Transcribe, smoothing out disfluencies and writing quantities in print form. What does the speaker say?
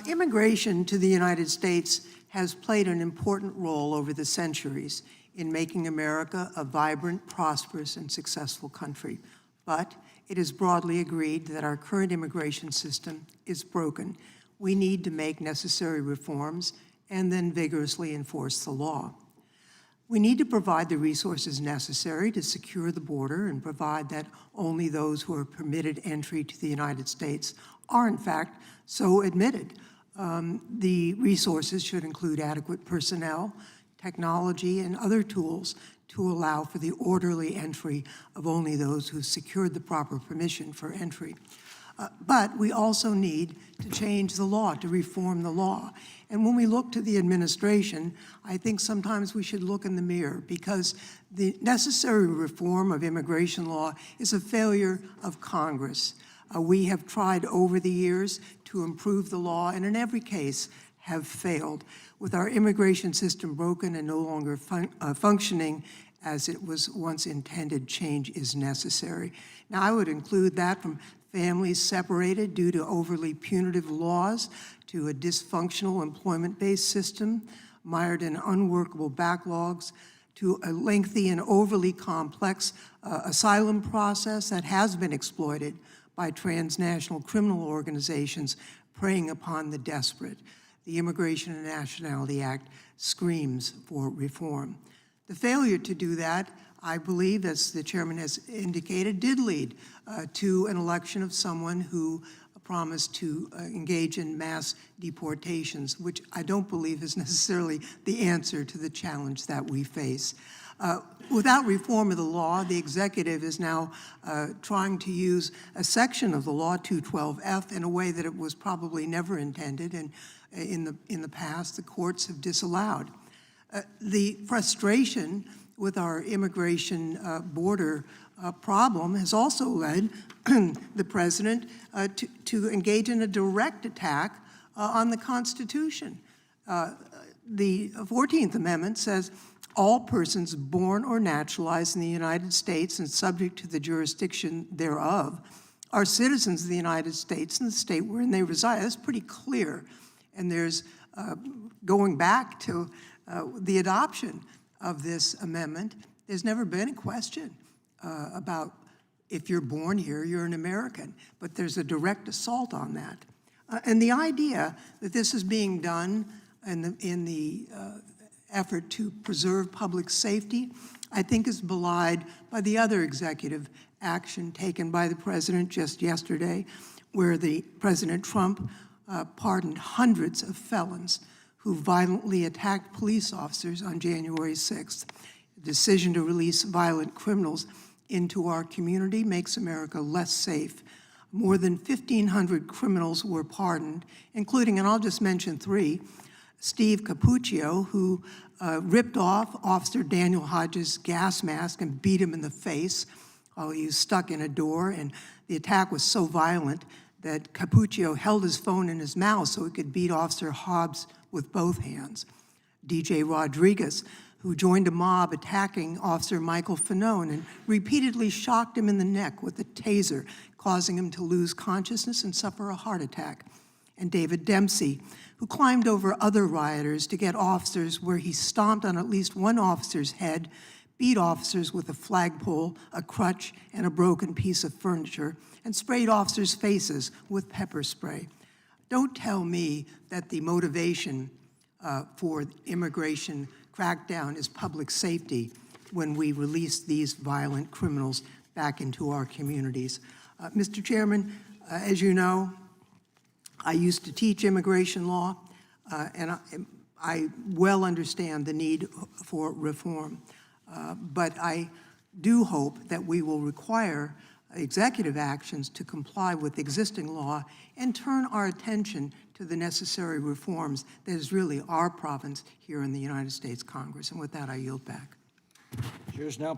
Immigration to the United States has played an important role over the centuries in making America a vibrant, prosperous, and successful country. But it is broadly agreed that our current immigration system is broken. We need to make necessary reforms and then vigorously enforce the law. We need to provide the resources necessary to secure the border and provide that only those who are permitted entry to the United States are, in fact, so admitted. The resources should include adequate personnel, technology, and other tools to allow for the orderly entry of only those who secured the proper permission for entry. But we also need to change the law, to reform the law. And when we look to the administration, I think sometimes we should look in the mirror, because the necessary reform of immigration law is a failure of Congress. We have tried over the years to improve the law, and in every case have failed. With our immigration system broken and no longer functioning as it was once intended, change is necessary. Now, I would include that from families separated due to overly punitive laws, to a dysfunctional employment-based system mired in unworkable backlogs, to a lengthy and overly complex asylum process that has been exploited by transnational criminal organizations preying upon the desperate. The Immigration and Nationality Act screams for reform. The failure to do that, I believe, as the chairman has indicated, did lead to an election of someone who promised to engage in mass deportations, which I don't believe is necessarily the answer to the challenge that we face. Without reform of the law, the executive is now trying to use a section of the law, 212F, in a way that it was probably never intended, and in the past the courts have disallowed. The frustration with our immigration border problem has also led the president to engage in a direct attack on the Constitution. The 14th Amendment says, all persons born or naturalized in the United States and subject to the jurisdiction thereof are citizens of the United States and the state wherein they reside. That's pretty clear. And there's, going back to the adoption of this amendment, there's never been a question about if you're born here, you're an American. But there's a direct assault on that. And the idea that this is being done in the effort to preserve public safety, I think is belied by the other executive action taken by the president just yesterday, where the President Trump pardoned hundreds of felons who violently attacked police officers on January 6th. The decision to release violent criminals into our community makes America less safe. More than 1,500 criminals were pardoned, including, and I'll just mention three, Steve Cappuccio, who ripped off Officer Daniel Hodges' gas mask and beat him in the face while he was stuck in a door, and the attack was so violent that Cappuccio held his phone in his mouth so he could beat Officer Hobbs with both hands. DJ Rodriguez, who joined a mob attacking Officer Michael Fanone and repeatedly shocked him in the neck with a taser, causing him to lose consciousness and suffer a heart attack. And David Dempsey, who climbed over other rioters to get officers where he stomped on at least one officer's head, beat officers with a flagpole, a crutch, and a broken piece of furniture, and sprayed officers' faces with pepper spray. Don't tell me that the motivation for immigration crackdown is public safety when we release these violent criminals back into our communities. Mr. Chairman, as you know, I used to teach immigration law, and I well understand the need for reform. But I do hope that we will require executive actions to comply with existing law and turn our attention to the necessary reforms that is really our province here in the United States Congress. And with that, I yield back. Chairs now